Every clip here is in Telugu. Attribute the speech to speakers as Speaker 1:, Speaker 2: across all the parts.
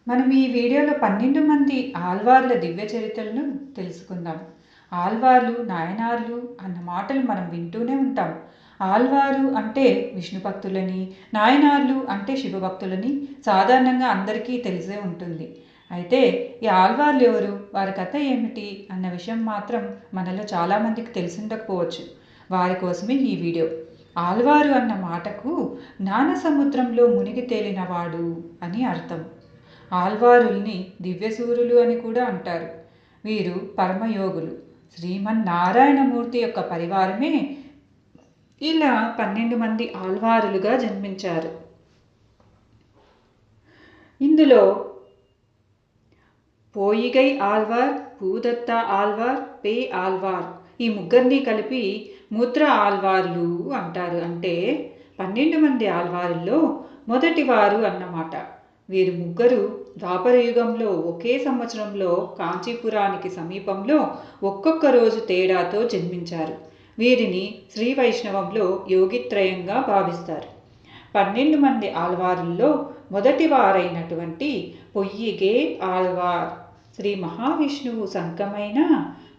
Speaker 1: మనం ఈ వీడియోలో 12 మంది ఆళ్వార్ల దివ్య చరిత్రలను తెలుసుకుందాం. ఆళ్వార్లు, నాయనార్లు అన్న మాటలు మనం వింటూనే ఉంటాం. ఆళ్వారు అంటే విష్ణు భక్తులని, నాయనార్లు అంటే శివభక్తులని సాధారణంగా అందరికీ తెలిసే ఉంటుంది. అయితే ఈ ఆళ్వార్లు ఎవరు, వారి కథ ఏమిటి అన్న విషయం మాత్రం మనలో చాలామందికి తెలిసిండకపోవచ్చు. వారి కోసమే ఈ వీడియో. ఆళ్వారు అన్న మాటకు జ్ఞాన సముద్రంలో మునిగి తేలినవాడు అని అర్థం. ఆళ్వారుల్ని దివ్యసూరులు అని కూడా అంటారు. వీరు పరమయోగులు. శ్రీమన్నారాయణమూర్తి యొక్క పరివారమే ఇలా 12 మంది ఆళ్వారులుగా జన్మించారు. ఇందులో పోయిగై ఆళ్వార్, భూదత్త ఆళ్వార్, పే ఆళ్వార్ ఈ ముగ్గురిని కలిపి ముద్ర ఆళ్వార్లు అంటారు. అంటే 12 మంది ఆళ్వారుల్లో మొదటివారు అన్నమాట. వీరు ముగ్గురు ద్వాపర యుగంలో ఒకే సంవత్సరంలో కాంచీపురానికి సమీపంలో ఒక్కొక్క రోజు తేడాతో జన్మించారు. వీరిని శ్రీ వైష్ణవంలో యోగిత్రయంగా భావిస్తారు. 12 మంది ఆళ్వారుల్లో మొదటి వారైనటువంటి పొయ్యిగే ఆళ్వార్ శ్రీ మహావిష్ణువు సంకమైన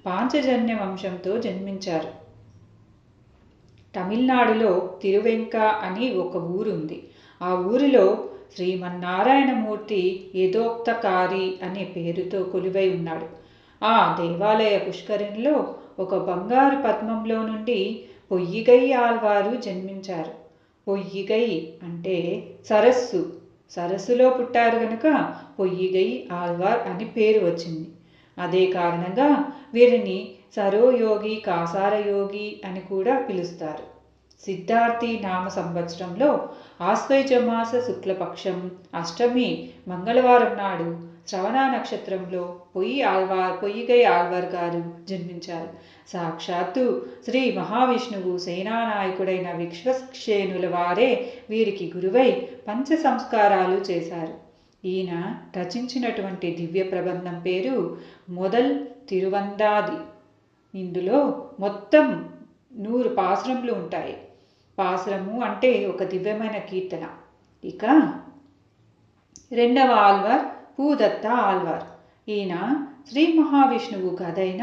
Speaker 1: పాంచజన్య వంశంతో జన్మించారు. తమిళనాడులో తిరువెంక అని ఒక ఊరుంది. ఆ ఊరిలో శ్రీమన్నారాయణమూర్తి యథోక్తకారి అనే పేరుతో కొలువై ఉన్నాడు. ఆ దేవాలయ పుష్కరిణిలో ఒక బంగారు పద్మంలో నుండి పొయ్యిగై ఆళ్వారు జన్మించారు. పొయ్యిగై అంటే సరస్సు, సరస్సులో పుట్టారు కనుక పొయ్యిగై ఆళ్వార్ అని పేరు వచ్చింది. అదే కారణంగా వీరిని సరోయోగి, కాసారయోగి అని కూడా పిలుస్తారు. సిద్ధార్థి నామ సంవత్సరంలో ఆశ్వయుజమాస శుక్లపక్షం అష్టమి మంగళవారం నాడు శ్రవణ నక్షత్రంలో పొయ్యిగై ఆళ్వార్ గారు జన్మించారు. సాక్షాత్తు శ్రీ మహావిష్ణువు సేనానాయకుడైన విశ్వక్సేనుల వారే వీరికి గురువై పంచ సంస్కారాలు చేశారు. ఈయన రచించినటువంటి దివ్య ప్రబంధం పేరు మొదల్ తిరువందాది. ఇందులో మొత్తం 100 పాసురములు ఉంటాయి. పాసురము అంటే ఒక దివ్యమైన కీర్తన. ఇక రెండవ ఆళ్వార్ భూదత్త ఆళ్వార్. ఈయన శ్రీ మహావిష్ణువు కథైన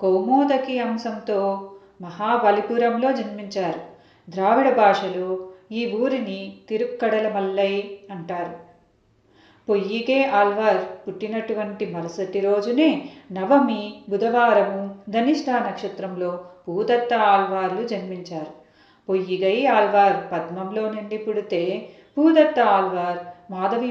Speaker 1: కౌమోదకి అంశంతో మహాబలిపురంలో జన్మించారు. ద్రావిడ భాషలో ఈ ఊరిని తిరుక్కడలమల్లై అంటారు. పొయ్యిగే ఆళ్వార్ పుట్టినటువంటి మరుసటి రోజునే నవమి బుధవారము ధనిష్ట నక్షత్రంలో భూదత్త ఆళ్వార్లు జన్మించారు. పొయ్యిగై ఆళ్వార్ పద్మంలో నుండి పుడితే భూదత్త ఆళ్వార్ మాధవి